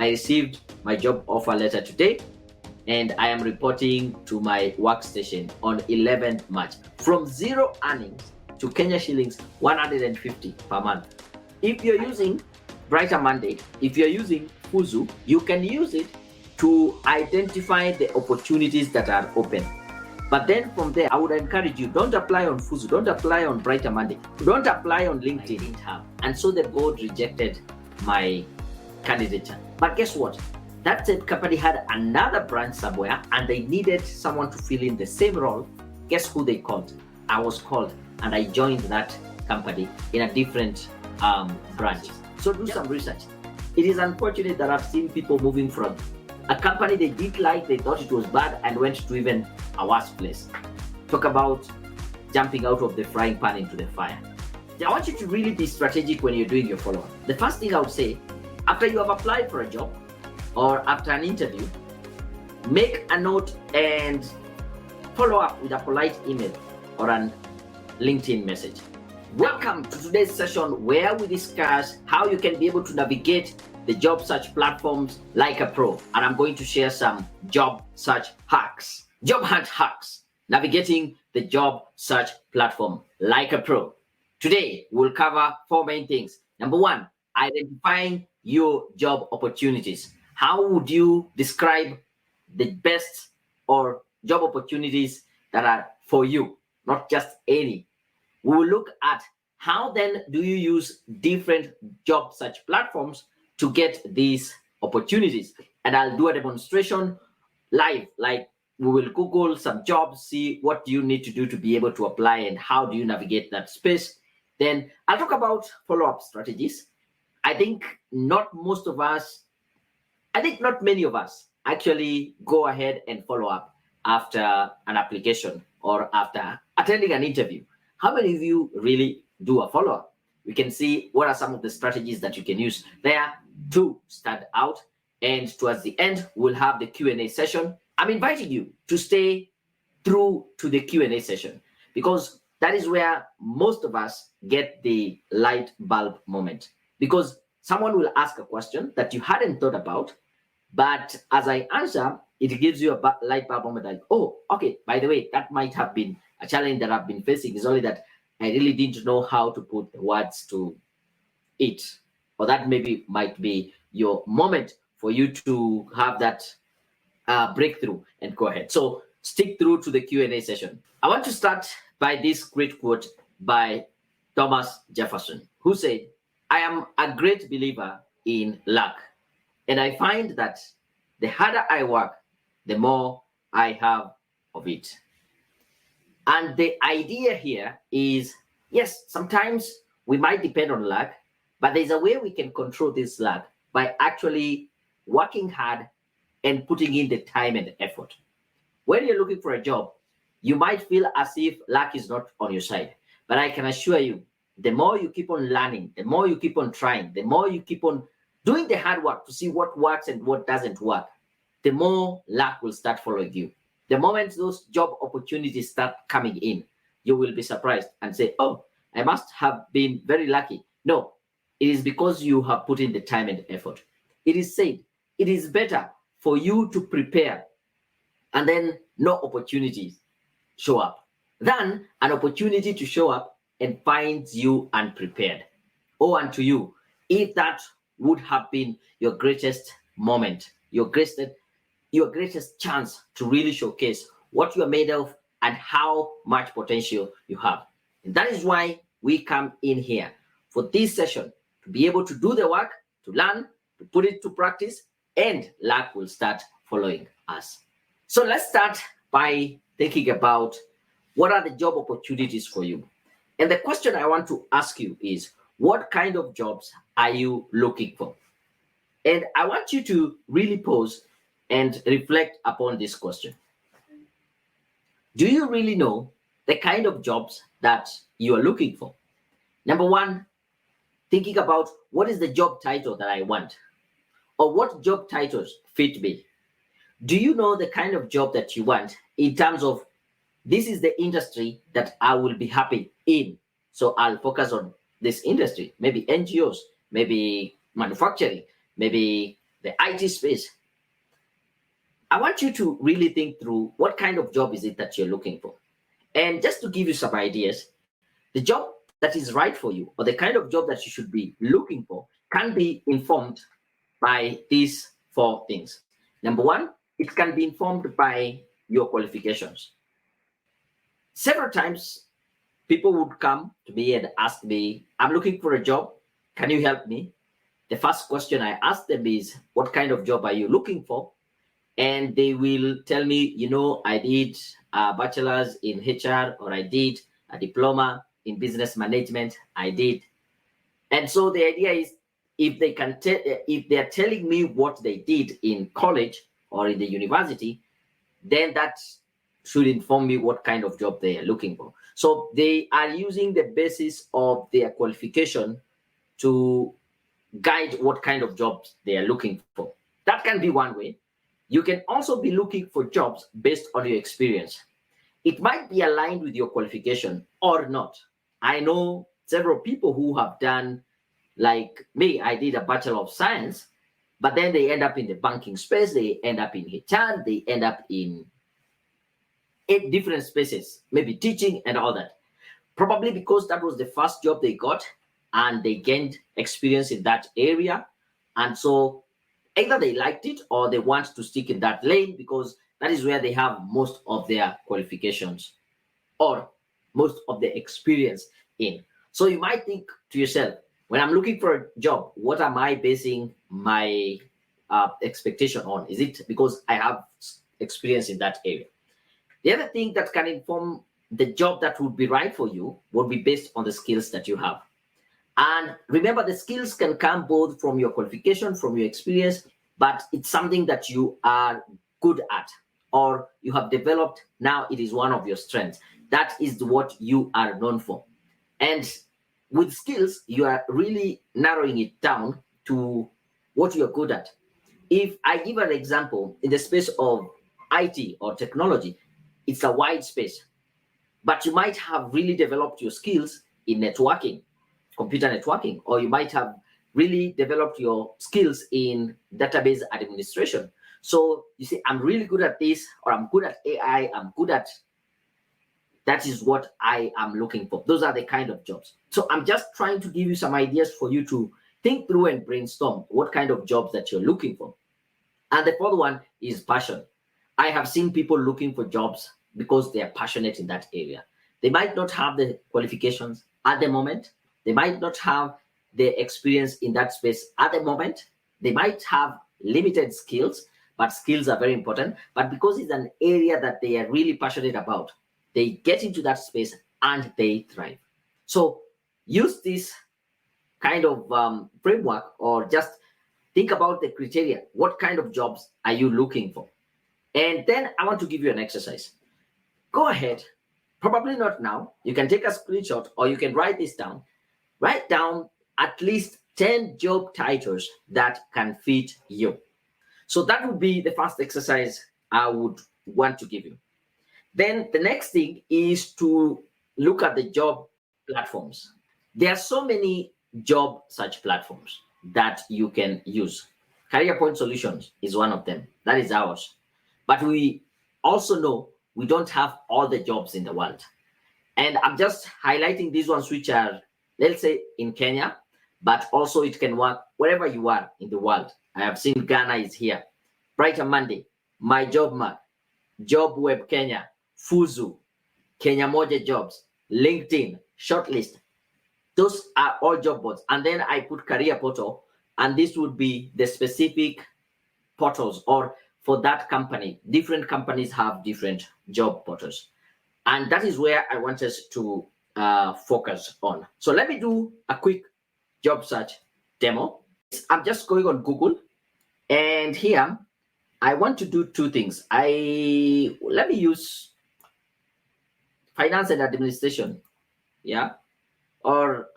I received my job offer letter today, and I am reporting to my workstation on 11th March. From zero earnings to Kenya shillings 150 per month. If you're using Brighter Monday, if you're using Fuzu, you can use it to identify the opportunities that are open. But then from there, I would encourage you, don't apply on Fuzu, don't apply on Brighter Monday, don't apply on LinkedIn. And so the board rejected my candidature. But guess what? That same company had another branch somewhere and they needed someone to fill in the same role. Guess who they called? I was called and I joined that company in a different branch. So do some research. It is unfortunate that I've seen people moving from a company they did like, they thought it was bad, and went to even a worse place. Talk about jumping out of the frying pan into the fire. I want you to really be strategic when you're doing your follow-up. The first thing I would say, after you have applied for a job or after an interview, make a note and follow up with a polite email or an LinkedIn message. Welcome to today's session where we discuss how you can be able to navigate the job search platforms like a pro. And I'm going to share some job search hacks, job hunt hacks, navigating the job search platform like a pro. Today, we'll cover 4 main things. Number 1, identifying your job opportunities. How would you describe the best or job opportunities that are for you, not just any? We will look at how then do you use different job search platforms to get these opportunities. And I'll do a demonstration live, like we will Google some jobs, see what do you need to do to be able to apply and how do you navigate that space. Then I'll talk about follow-up strategies. I think not many of us actually go ahead and follow up after an application or after attending an interview. How many of you really do a follow-up? We can see what are some of the strategies that you can use there to stand out. And towards the end, we'll have the Q&A session. I'm inviting you to stay through to the Q&A session because that is where most of us get the light bulb moment. Because someone will ask a question that you hadn't thought about, but as I answer, it gives you a light bulb moment like, oh, okay, by the way, that might have been a challenge that I've been facing. It's only that I really didn't know how to put words to it. Or that maybe might be your moment for you to have that breakthrough and go ahead. So stick through to the Q&A session. I want to start by this great quote by Thomas Jefferson, who said, I am a great believer in luck. And I find that the harder I work, the more I have of it. And the idea here is, yes, sometimes we might depend on luck, but there's a way we can control this luck by actually working hard and putting in the time and effort. When you're looking for a job, you might feel as if luck is not on your side. But I can assure you, the more you keep on learning, the more you keep on trying, the more you keep on doing the hard work to see what works and what doesn't work, the more luck will start following you. The moment those job opportunities start coming in, you will be surprised and say, oh, I must have been very lucky. No, it is because you have put in the time and effort. It is said, it is better for you to prepare and then no opportunities show up than an opportunity to show up and finds you unprepared. Oh, unto you, if that would have been your greatest moment, your greatest chance to really showcase what you are made of and how much potential you have. And that is why we come in here for this session, to be able to do the work, to learn, to put it to practice, and luck will start following us. So let's start by thinking about what are the job opportunities for you. And the question I want to ask you is, what kind of jobs are you looking for? And I want you to really pause and reflect upon this question. Do you really know the kind of jobs that you are looking for? Number 1, thinking about what is the job title that I want, or what job titles fit me. Do you know the kind of job that you want in terms of this is the industry that I will be happy in, so I'll focus on this industry? Maybe NGOs, maybe manufacturing, maybe the IT space, I want you to really think through what kind of job is it that you're looking for. And just to give you some ideas, the job that is right for you or the kind of job that you should be looking for can be informed by these four things. Number one, it can be informed by your qualifications. Several times, people would come to me and ask me, I'm looking for a job. Can you help me? The first question I ask them is, what kind of job are you looking for? And they will tell me, I did a bachelor's in HR, or I did a diploma in business management. I did. And so the idea is, if they're telling me what they did in college or in the university, then that should inform me what kind of job they are looking for. So they are using the basis of their qualification to guide what kind of jobs they are looking for. That can be one way. You can also be looking for jobs based on your experience. It might be aligned with your qualification or not. I know several people who have done, like me, I did a Bachelor of Science, but then they end up in the banking space, they end up in HR, they end up in 8 different spaces, maybe teaching and all that. Probably because that was the first job they got and they gained experience in that area. And so either they liked it or they want to stick in that lane because that is where they have most of their qualifications or most of the experience in. So you might think to yourself, when I'm looking for a job, what am I basing my expectation on? Is it because I have experience in that area? The other thing that can inform the job that would be right for you would be based on the skills that you have. And remember, the skills can come both from your qualification, from your experience, but it's something that you are good at or you have developed. Now it is one of your strengths. That is what you are known for. And with skills, you are really narrowing it down to what you're good at. If I give an example in the space of IT or technology, it's a wide space, but you might have really developed your skills in networking, computer networking, or you might have really developed your skills in database administration. So you say, I'm really good at this, or I'm good at AI, I'm good at, that is what I am looking for. Those are the kind of jobs. So I'm just trying to give you some ideas for you to think through and brainstorm what kind of jobs that you're looking for. And the fourth one is passion. I have seen people looking for jobs because they are passionate in that area. They might not have the qualifications at the moment. They might not have the experience in that space at the moment. They might have limited skills, but skills are very important. But because it's an area that they are really passionate about, they get into that space and they thrive. So use this kind of framework, or just think about the criteria. What kind of jobs are you looking for? And then I want to give you an exercise. Go ahead, probably not now. You can take a screenshot or you can write this down. Write down at least 10 job titles that can fit you. So that would be the first exercise I would want to give you. Then the next thing is to look at the job platforms. There are so many job search platforms that you can use. Career Point Solutions is one of them. That is ours. But we also know we don't have all the jobs in the world. And I'm just highlighting these ones which are, let's say, in Kenya, but also it can work wherever you are in the world. I have seen Ghana is here. Brighter Monday, My Job Mark, Job Web Kenya, Fuzu, Kenya Moja Jobs, LinkedIn, Shortlist. Those are all job boards. And then I put Career Portal, and this would be the specific portals, or for that company. Different companies have different job portals. And that is where I want us to focus on. So let me do a quick job search demo. I'm just going on Google, and here I want to do two things. Let me use finance and administration, yeah, or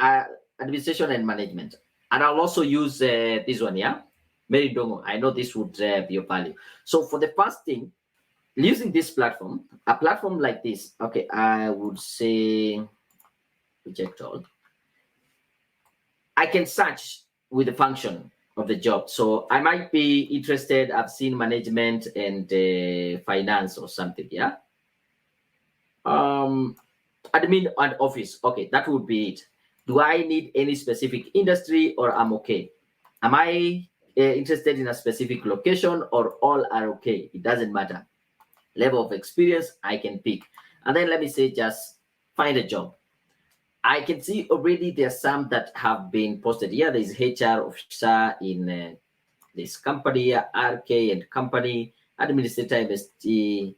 administration and management. And I'll also use this one, yeah, Mary Dongo. I know this would be of value. So for the first thing, using this platform, a platform like this, okay, I would say reject all. I can search with the function of the job. So I might be interested. I've seen management and finance or something. Yeah. Admin and office. Okay, that would be it. Do I need any specific industry, or I'm okay? Am I interested in a specific location, or all are okay? It doesn't matter. Level of experience I can pick. And then let me say just find a job. I can see already there's some that have been posted here. There's HR officer in this company, RK and company, administrator MST,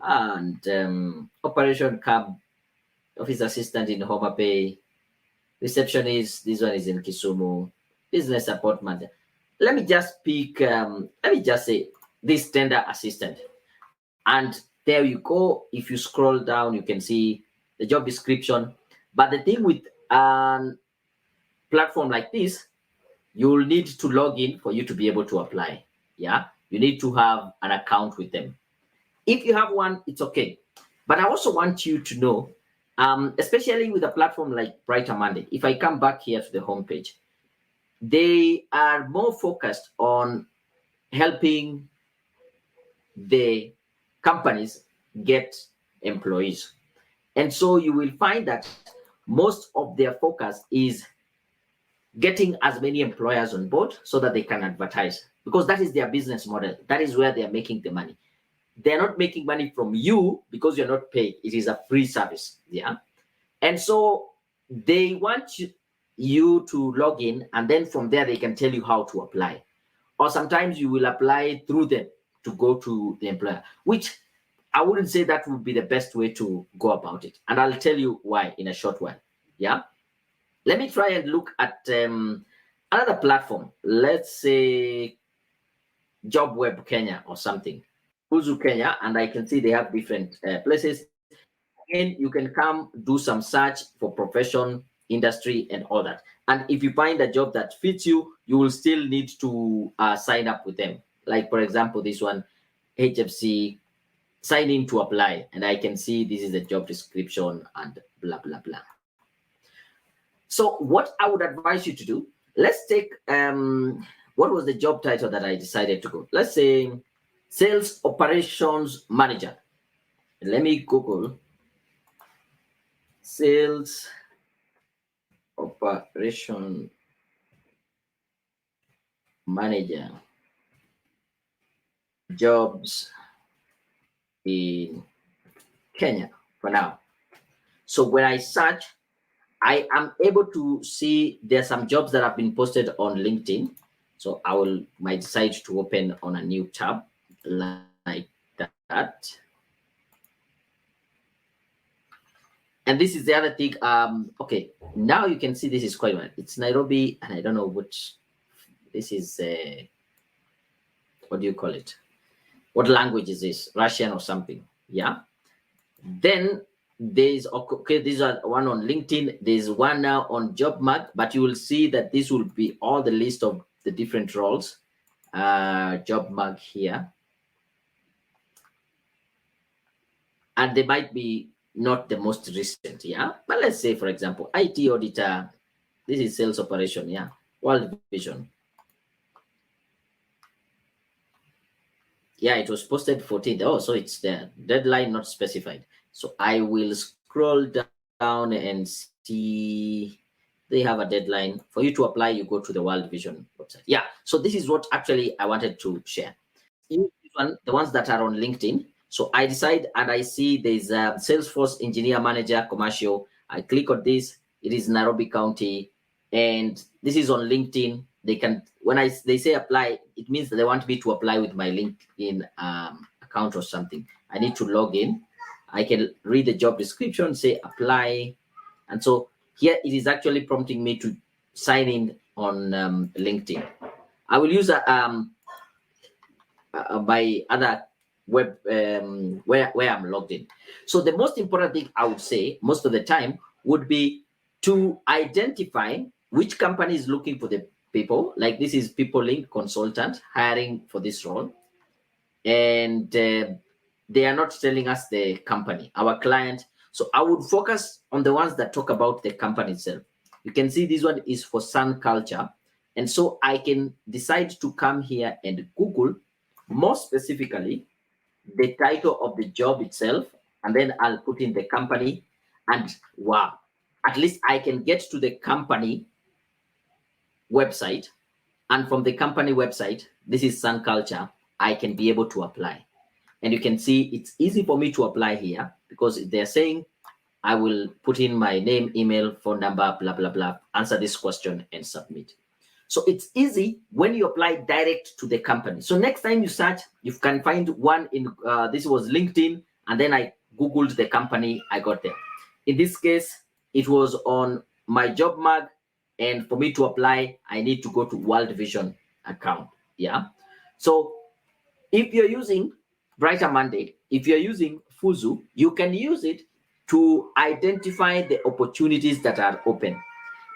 and operation cab office assistant in Homa Bay, receptionist. This one is in Kisumu, business support manager. Let me just pick. Let me just say this tender assistant, and there you go. If you scroll down, you can see the job description. But the thing with a platform like this, you'll need to log in for you to be able to apply. Yeah, you need to have an account with them. If you have one, it's okay. But I also want you to know, especially with a platform like Brighter Monday, if I come back here to the homepage, they are more focused on helping the companies get employees. And so you will find that most of their focus is getting as many employers on board so that they can advertise, because that is their business model. That is where they're making the money. They're not making money from you because you're not paid. It is a free service. Yeah. And so they want you to log in, and then from there they can tell you how to apply. Or sometimes you will apply through them to go to the employer, which I wouldn't say that would be the best way to go about it. And I'll tell you why in a short while. Yeah. Let me try and look at another platform. Let's say Job Web Kenya or something. Uzu Kenya, and I can see they have different places. Again, you can come do some search for profession, industry, and all that. And if you find a job that fits you, you will still need to sign up with them. Like, for example, this one, HFC, sign in to apply. And I can see this is the job description and blah, blah, blah. So what I would advise you to do, let's take, what was the job title that I decided to go? Let's say sales operations manager. Let me Google sales operation manager jobs in Kenya for now. So when I search, I am able to see there's some jobs that have been posted on LinkedIn. So I might decide to open on a new tab like that. And this is the other thing. Okay, now you can see this is quite well. It's Nairobi, and I don't know which. This is what do you call it? What language is this? Russian or something? Yeah. Then there's okay. These are one on LinkedIn. There's one now on JobMag, but you will see that this will be all the list of the different roles. JobMag here, and they might be not the most recent, yeah. But let's say, for example, IT auditor. This is sales operation, yeah. World Vision. Yeah, it was posted 14th. Oh, so it's the deadline not specified. So I will scroll down and see they have a deadline. For you to apply, you go to the World Vision website. Yeah, so this is what actually I wanted to share. The ones that are on LinkedIn. So I decide and I see there's a Salesforce Engineer Manager Commercial. I click on this. It is Nairobi County, and this is on LinkedIn. They can, when they say apply, it means that they want me to apply with my LinkedIn account or something. I need to log in. I can read the job description, say apply, and so here it is actually prompting me to sign in on LinkedIn. I will use my other web where I'm logged in. So the most important thing I would say most of the time would be to identify which company is looking for the people. Like this is People Link Consultant hiring for this role, and they are not telling us the company, our client. So I would focus on the ones that talk about the company itself. You can see this one is for Sun Culture, And so I can decide to come here and Google more specifically the title of the job itself, and then I'll put in the company, and wow, at least I can get to the company website, and from the company website, this is Sun Culture, I can be able to apply. And you can see it's easy for me to apply here because they're saying I will put in my name, email, phone number, blah, blah, blah, answer this question and submit. So it's easy when you apply direct to the company. So next time you search, you can find one in, this was LinkedIn, and then I Googled the company, I got there. In this case, it was on my job mag, and for me to apply, I need to go to World Vision account, yeah? So if you're using Brighter Monday, if you're using Fuzu, you can use it to identify the opportunities that are open.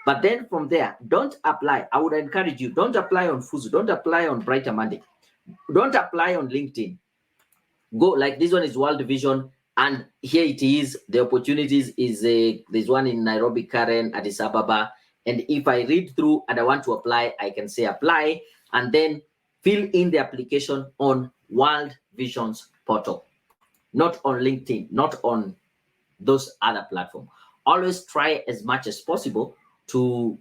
But then from there, don't apply. I would encourage you, don't apply on Fuzu, don't apply on Brighter Monday, don't apply on LinkedIn. Go, like this one is World Vision, and here it is. The opportunities is there's one in Nairobi, Karen, Addis Ababa. And if I read through and I want to apply, I can say apply and then fill in the application on World Vision's portal, not on LinkedIn, not on those other platforms. Always try as much as possible to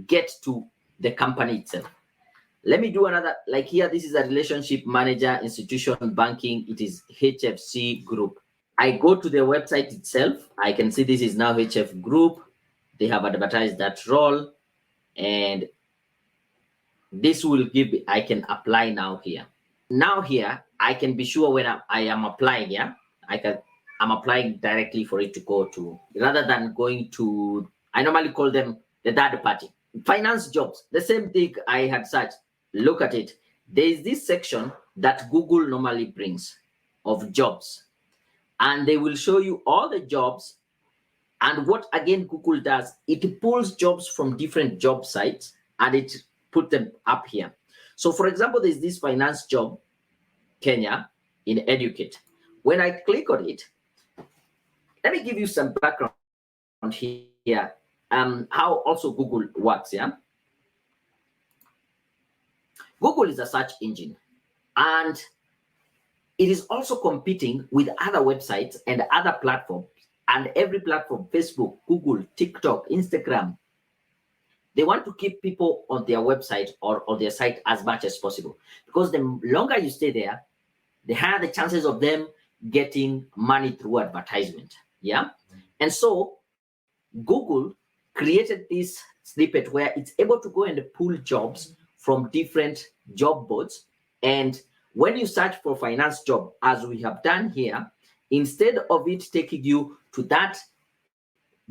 get to the company itself. Let me do another, like here, this is a relationship manager, institution banking. It is HFC Group. I go to the website itself. I can see this is now HF Group. They have advertised that role, and this will give, I can apply now here. Now here, I can be sure when I am applying, yeah, I'm applying directly for it to go to, rather than going to, I normally call them the third party. Finance jobs, the same thing I had searched. Look at it. There is this section that Google normally brings of jobs, and they will show you all the jobs. And what again Google does, it pulls jobs from different job sites and it put them up here. So for example, there's this finance job, Kenya, in Educate. When I click on it, let me give you some background here, how also Google works, yeah? Google is a search engine, and it is also competing with other websites and other platforms, and every platform, Facebook, Google, TikTok, Instagram, they want to keep people on their website or on their site as much as possible, because the longer you stay there, the higher the chances of them getting money through advertisement, yeah? And so Google created this snippet where it's able to go and pull jobs from different job boards. And when you search for finance job, as we have done here, instead of it taking you to that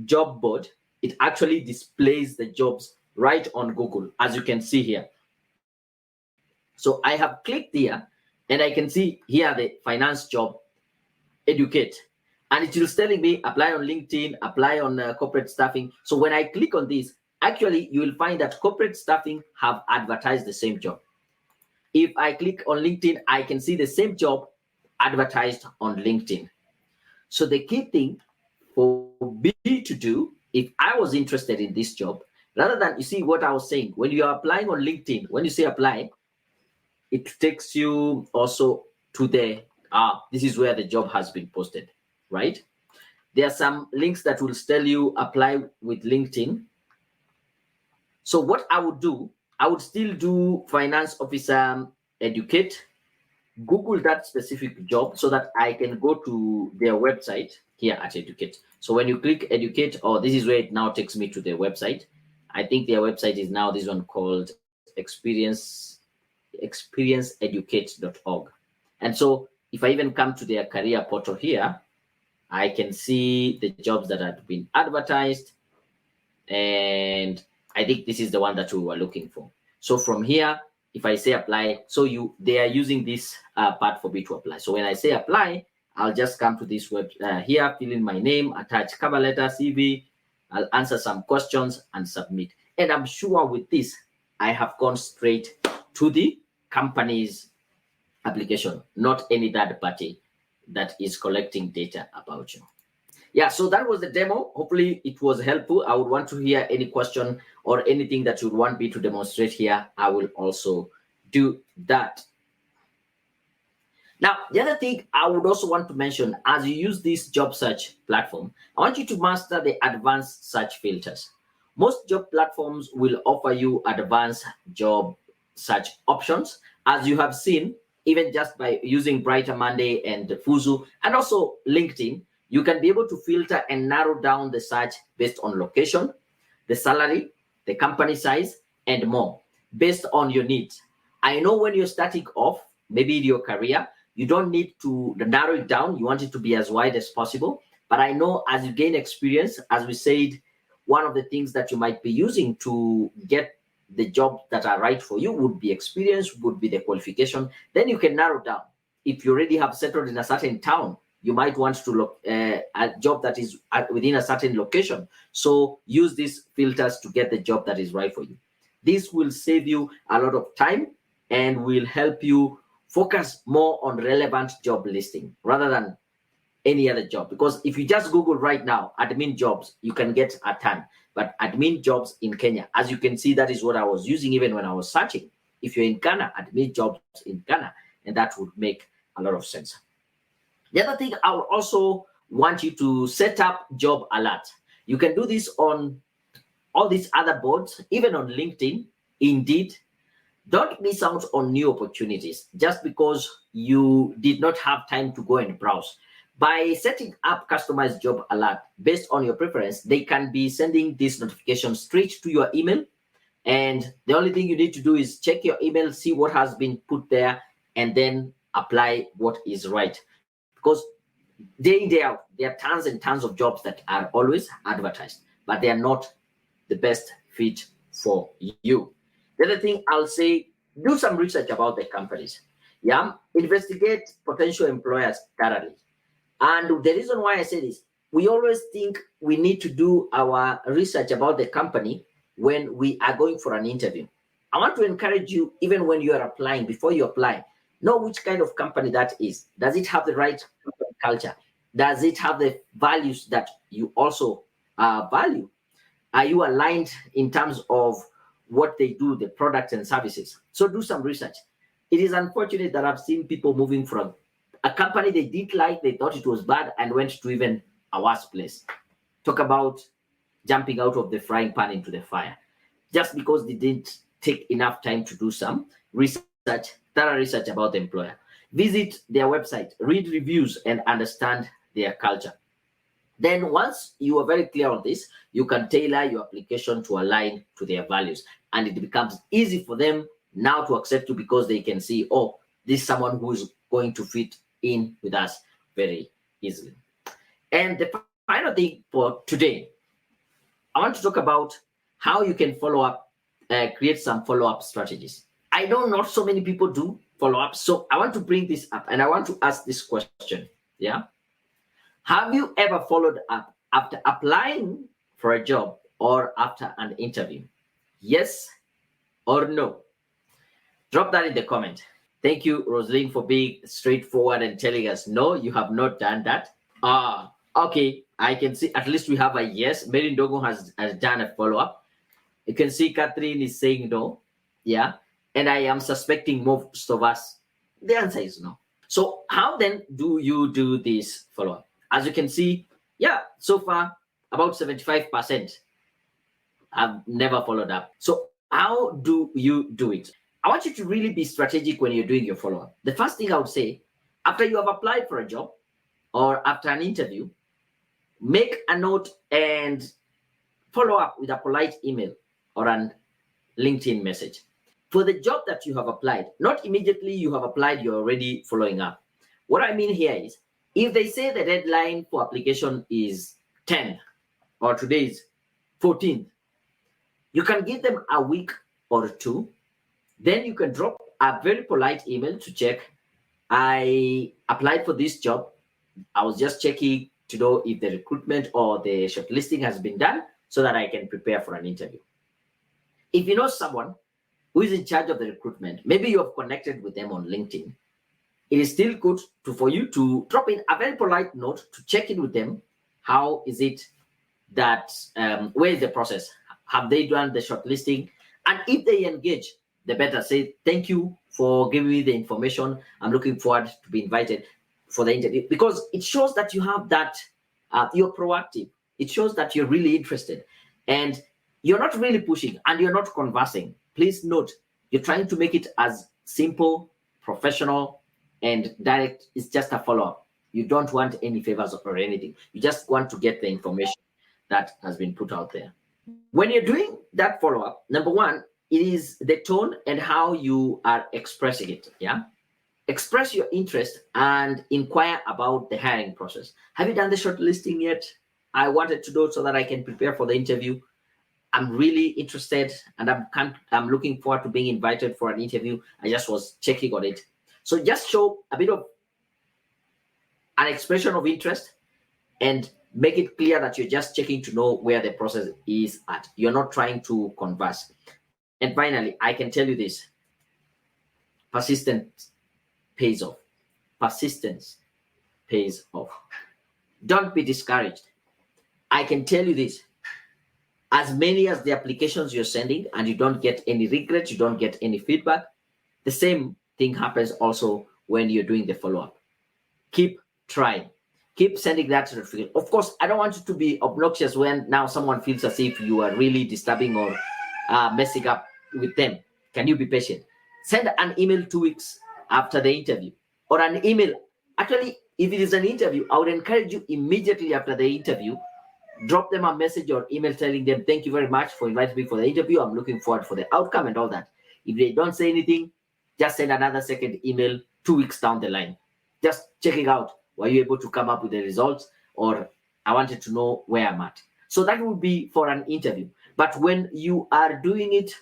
job board, it actually displays the jobs right on Google, as you can see here. So I have clicked here and I can see here the finance job, Educate. And it is telling me apply on LinkedIn, apply on corporate staffing. So when I click on this, actually you will find that corporate staffing have advertised the same job. If I click on LinkedIn, I can see the same job advertised on LinkedIn. So the key thing for me to do, if I was interested in this job, rather than, you see what I was saying, when you are applying on LinkedIn, when you say apply, it takes you also to the, this is where the job has been posted, right? There are some links that will tell you apply with LinkedIn. So what I would do, I would still do finance officer, Educate, Google that specific job so that I can go to their website here at Educate. So when you click Educate, this is where it now takes me to their website. I think their website is now this one called experienceeducate.org. And so if I even come to their career portal here, I can see the jobs that have been advertised, and I think this is the one that we were looking for. So from here, if I say apply, so they are using this part for me to apply. So when I say apply, I'll just come to this web here, fill in my name, attach cover letter, CV, I'll answer some questions and submit. And I'm sure with this, I have gone straight to the company's application, not any third party that is collecting data about you. Yeah, so that was the demo. Hopefully it was helpful. I would want to hear any question or anything that you would want me to demonstrate here. I will also do that. Now, the other thing I would also want to mention, as you use this job search platform, I want you to master the advanced search filters. Most job platforms will offer you advanced job search options. As you have seen, even just by using Brighter Monday and Fuzu and also LinkedIn, you can be able to filter and narrow down the search based on location, the salary, the company size, and more based on your needs. I know when you're starting off, maybe in your career, you don't need to narrow it down. You want it to be as wide as possible. But I know as you gain experience, as we said, one of the things that you might be using to get the jobs that are right for you would be experience, would be the qualification. Then you can narrow down. If you already have settled in a certain town, you might want to look a job that is within a certain location. So use these filters to get the job that is right for you. This will save you a lot of time and will help you focus more on relevant job listing rather than any other job. Because if you just Google right now, admin jobs, you can get a ton. But admin jobs in Kenya, as you can see, that is what I was using even when I was searching. If you're in Ghana, admin jobs in Ghana, and that would make a lot of sense. The other thing, I would also want you to set up job alert. You can do this on all these other boards, even on LinkedIn, Indeed. Don't miss out on new opportunities just because you did not have time to go and browse. By setting up customized job alert based on your preference, they can be sending this notification straight to your email. And the only thing you need to do is check your email, see what has been put there, and then apply what is right. Because day in, day out, there are tons and tons of jobs that are always advertised, but they are not the best fit for you. The other thing I'll say, do some research about the companies. Yeah, investigate potential employers thoroughly. And the reason why I say this, we always think we need to do our research about the company when we are going for an interview. I want to encourage you, even when you are applying, before you apply, know which kind of company that is. Does it have the right culture? Does it have the values that you also value? Are you aligned in terms of what they do, the products and services? So do some research. It is unfortunate that I've seen people moving from a company they didn't like, they thought it was bad, and went to even a worse place. Talk about jumping out of the frying pan into the fire, just because they didn't take enough time to do some research, thorough research about the employer. Visit their website, read reviews, and understand their culture. Then once you are very clear on this, you can tailor your application to align to their values. And it becomes easy for them now to accept you because they can see, oh, this is someone who is going to fit in with us very easily. And the final thing for today, I want to talk about how you can follow up, create some follow-up strategies. I know not so many people do follow-up, so I want to bring this up and I want to ask this question. Yeah. Have you ever followed up after applying for a job or after an interview? Yes or no? Drop that in the comment. Thank you, Rosaline, for being straightforward and telling us, no, you have not done that. Okay, I can see at least we have a yes. Mary Ndogo has done a follow-up. You can see Catherine is saying no. Yeah. And I am suspecting most of us, the answer is no. So how then do you do this follow-up? As you can see, yeah, so far about 75% have never followed up. So how do you do it? I want you to really be strategic when you're doing your follow-up. The first thing I would say, after you have applied for a job or after an interview, make a note and follow up with a polite email or an LinkedIn message. For the job that you have applied, not immediately you have applied, you're already following up. What I mean here is, if they say the deadline for application is 10 or today is 14th, you can give them a week or two. Then you can drop a very polite email to check. I applied for this job. I was just checking to know if the recruitment or the shortlisting has been done so that I can prepare for an interview. If you know someone who is in charge of the recruitment, maybe you have connected with them on LinkedIn, it is still good for you to drop in a very polite note to check in with them. How is it that, where is the process? Have they done the shortlisting? And if they engage, the better. Say, thank you for giving me the information. I'm looking forward to be invited for the interview, because it shows that you have that, you're proactive. It shows that you're really interested, and you're not really pushing, and you're not conversing. Please note, you're trying to make it as simple, professional, and direct. It's just a follow-up. You don't want any favors or anything. You just want to get the information that has been put out there. When you're doing that follow-up, number one, it is the tone and how you are expressing it. Yeah. Express your interest and inquire about the hiring process. Have you done the shortlisting yet? I wanted to know so that I can prepare for the interview. I'm really interested, and I'm looking forward to being invited for an interview. I just was checking on it. So just show a bit of an expression of interest, and make it clear that you're just checking to know where the process is at. You're not trying to converse. And finally, I can tell you this: persistence pays off. Persistence pays off. Don't be discouraged. I can tell you this: as many as the applications you're sending and you don't get any regrets, you don't get any feedback, the same thing happens also when you're doing the follow-up. Keep trying. Keep sending that to the field. Of course, I don't want you to be obnoxious when now someone feels as if you are really disturbing or messing up with them. Can you be patient? Send an email 2 weeks after the interview, or an email. Actually, if it is an interview, I would encourage you immediately after the interview, drop them a message or email telling them, thank you very much for inviting me for the interview. I'm looking forward for the outcome and all that. If they don't say anything, just send another second email 2 weeks down the line. Just checking out, were you able to come up with the results, or I wanted to know where I'm at. So that would be for an interview. But when you are doing it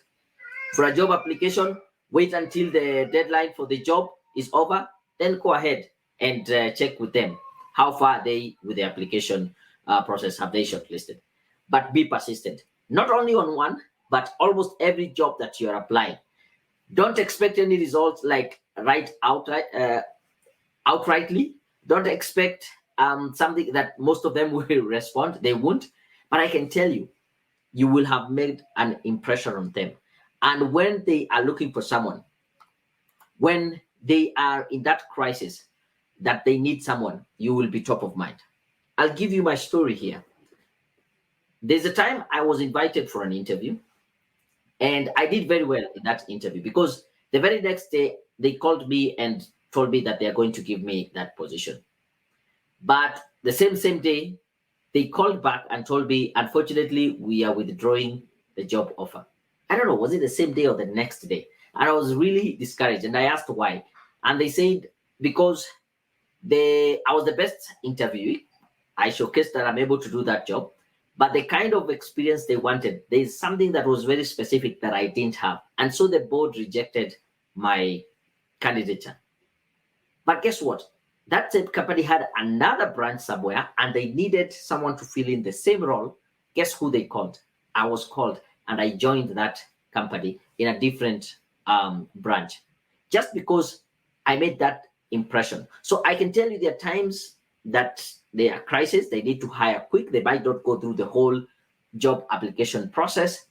for a job application, wait until the deadline for the job is over, then go ahead and check with them. How far are they with the application process? Have they shortlisted? But be persistent. Not only on one, but almost every job that you're applying. Don't expect any results like outrightly. Don't expect something that most of them will respond. They won't. But I can tell you, you will have made an impression on them. And when they are looking for someone, when they are in that crisis that they need someone, you will be top of mind. I'll give you my story here. There's a time I was invited for an interview, and I did very well in that interview, because the very next day they called me and told me that they are going to give me that position. But the same day, they called back and told me, unfortunately, we are withdrawing the job offer. I don't know, was it the same day or the next day? And I was really discouraged, and I asked why. And they said, because I was the best interviewee. I showcased that I'm able to do that job. But the kind of experience they wanted, there's something that was very specific that I didn't have. And so the board rejected my candidature. But guess what? That same company had another branch somewhere, and they needed someone to fill in the same role. Guess who they called? I was called, and I joined that company in a different branch, just because I made that impression. So I can tell you there are times that they are crisis, they need to hire quick, they might not go through the whole job application process.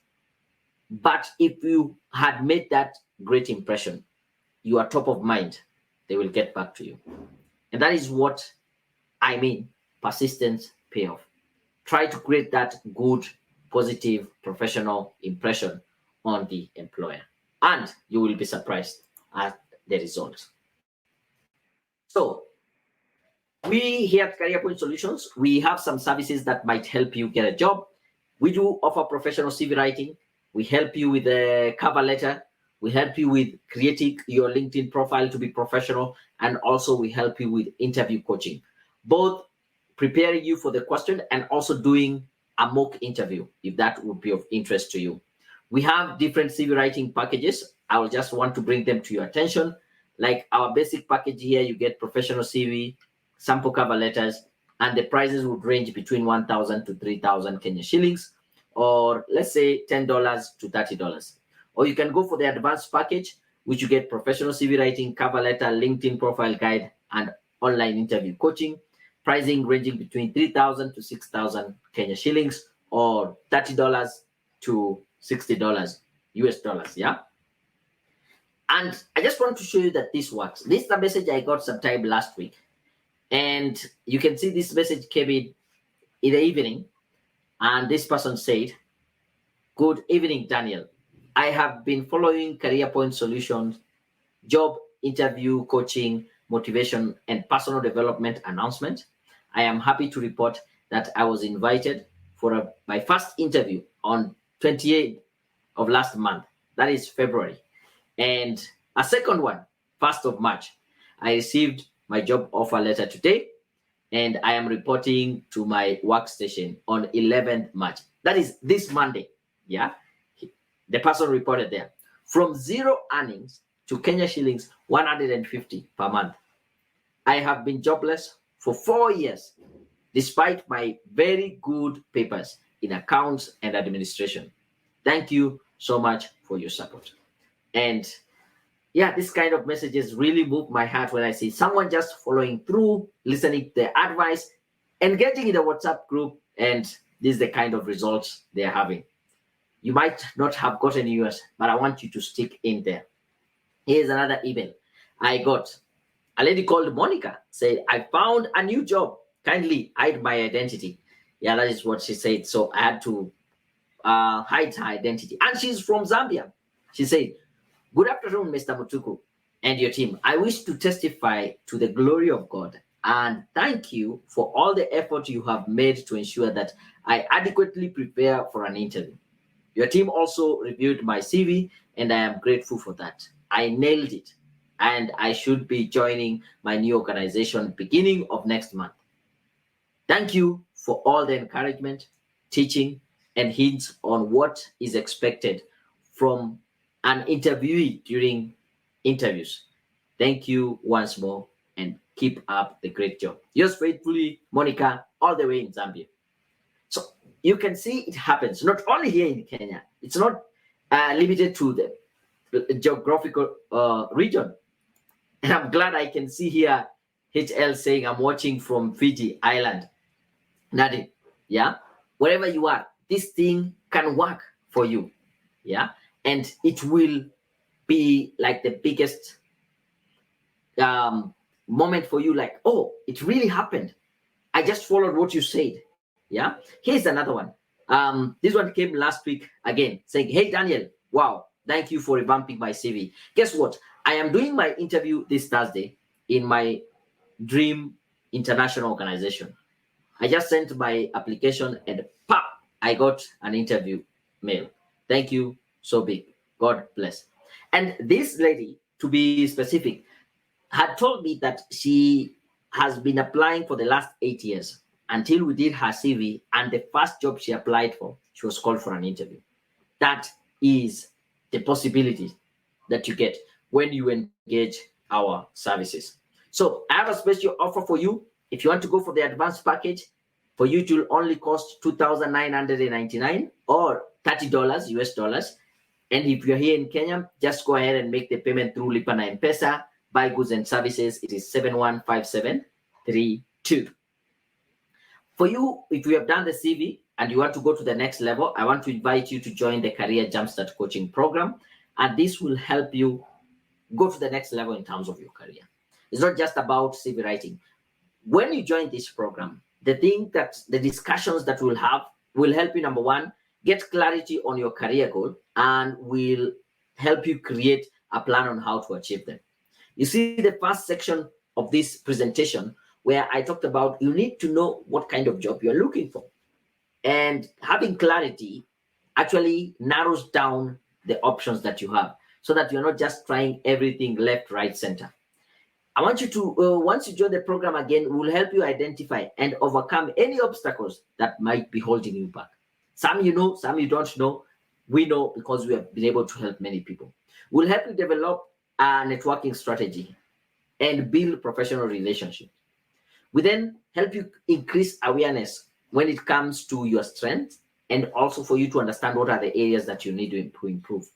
But if you had made that great impression, you are top of mind, they will get back to you. And that is what I mean, persistence payoff. Try to create that good, positive, professional impression on the employer, and you will be surprised at the results. So we here at Career Point Solutions, we have some services that might help you get a job. We do offer professional CV writing. We help you with a cover letter. We help you with creating your LinkedIn profile to be professional. And also we help you with interview coaching, both preparing you for the question and also doing a mock interview, if that would be of interest to you. We have different CV writing packages. I will just want to bring them to your attention. Like our basic package here, you get professional CV, sample cover letters, and the prices would range between 1,000 to 3,000 Kenya shillings, or let's say $10 to $30. Or you can go for the advanced package, which you get professional CV writing, cover letter, LinkedIn profile guide, and online interview coaching. pricing ranging between 3,000 to 6,000 Kenya shillings, or $30 to $60 US dollars. Yeah. And I just want to show you that this works. This is the message I got sometime last week. And you can see this message came in the evening. And this person said, "Good evening, Daniel. I have been following Career Point Solutions, job interview, coaching, motivation, and personal development announcement. I am happy to report that I was invited for my first interview on 28th of last month. That is February. And a second one, 1st of March. I received my job offer letter today, and I am reporting to my workstation on 11th March. That is this Monday. Yeah. The person reported there. From zero earnings to Kenya shillings 150 per month. I have been jobless for 4 years, despite my very good papers in accounts and administration. Thank you so much for your support." And yeah, this kind of messages really move my heart when I see someone just following through, listening to the advice, engaging in the WhatsApp group, and this is the kind of results they're having. You might not have gotten yours, but I want you to stick in there. Here's another email I got. A lady called Monica said, "I found a new job. Kindly hide my identity." Yeah, that is what she said. So I had to hide her identity. And she's from Zambia. She said, "Good afternoon, Mr. Mutuku and your team. I wish to testify to the glory of God and thank you for all the effort you have made to ensure that I adequately prepare for an interview. Your team also reviewed my CV, and I am grateful for that. I nailed it, and I should be joining my new organization beginning of next month. Thank you for all the encouragement, teaching, and hints on what is expected from an interviewee during interviews. Thank you once more, and keep up the great job. Yours faithfully, Monica, all the way in Zambia." So you can see it happens not only here in Kenya. It's not limited to the geographical region. And I'm glad I can see here HL saying, "I'm watching from Fiji Island." Nadine, yeah, wherever you are, this thing can work for you. Yeah, and it will be like the biggest moment for you, like, "Oh, it really happened. I just followed what you said." Yeah. Here's another one. This one came last week again, saying, "Hey, Daniel, wow, thank you for revamping my CV. Guess what? I am doing my interview this Thursday in my dream international organization. I just sent my application and pop, I got an interview mail. Thank you so big. God bless." And this lady, to be specific, had told me that she has been applying for the last 8 years until we did her CV, and the first job she applied for, she was called for an interview. That is the possibility that you get when you engage our services. So I have a special offer for you. If you want to go for the advanced package, for you it will only cost $2,999 or $30 US dollars. And if you're here in Kenya, just go ahead and make the payment through Lipa na M-Pesa. Buy goods and services, it is 715732. For you, if you have done the CV and you want to go to the next level, I want to invite you to join the Career Jumpstart Coaching Program. And this will help you go to the next level in terms of your career. It's not just about CV writing. When you join this program, the discussions that we'll have will help you, number one, get clarity on your career goal, and will help you create a plan on how to achieve them. You see the first section of this presentation where I talked about you need to know what kind of job you're looking for. And having clarity actually narrows down the options that you have so that you're not just trying everything left, right, center. I want you to, once you join the program again, we'll help you identify and overcome any obstacles that might be holding you back. Some you know, some you don't know. We know because we have been able to help many people. We'll help you develop a networking strategy and build professional relationships. We then help you increase awareness when it comes to your strengths, and also for you to understand what are the areas that you need to improve.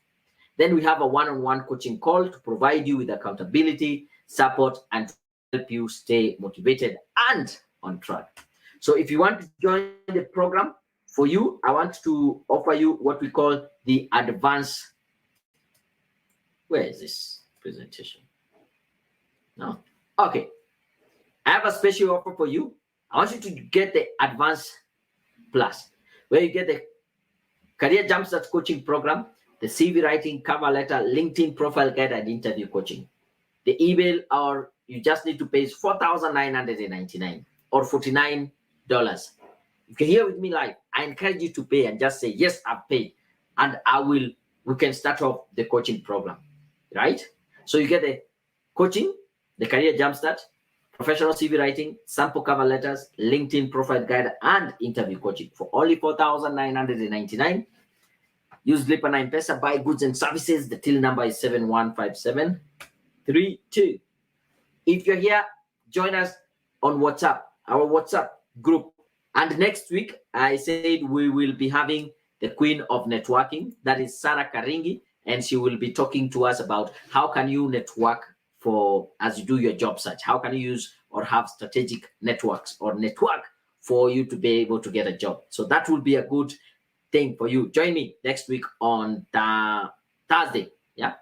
Then we have a one-on-one coaching call to provide you with accountability, support, and to help you stay motivated and on track. So if you want to join the program, for you, I want to offer you what we call the advanced. Where is this presentation? No. Okay. I have a special offer for you. I want you to get the advanced plus, where you get the career jumpstart coaching program, the CV writing, cover letter, LinkedIn profile guide, and interview coaching. The email, or you just need to pay is $4,999 or $49. You can hear with me live. I encourage you to pay and just say, yes, I've paid. And we can start off the coaching program, right? So you get the coaching, the career jumpstart, professional CV writing, sample cover letters, LinkedIn profile guide, and interview coaching for only $4,999. Use Lipa na M-Pesa, buy goods and services. The till number is 715732. If you're here, join us on WhatsApp, our WhatsApp group. And next week, I said we will be having the queen of networking, that is Sarah Karingi, and she will be talking to us about how can you network as you do your job search. How can you use or have strategic networks or network for you to be able to get a job? So that will be a good thing for you. Join me next week on Thursday. Yeah.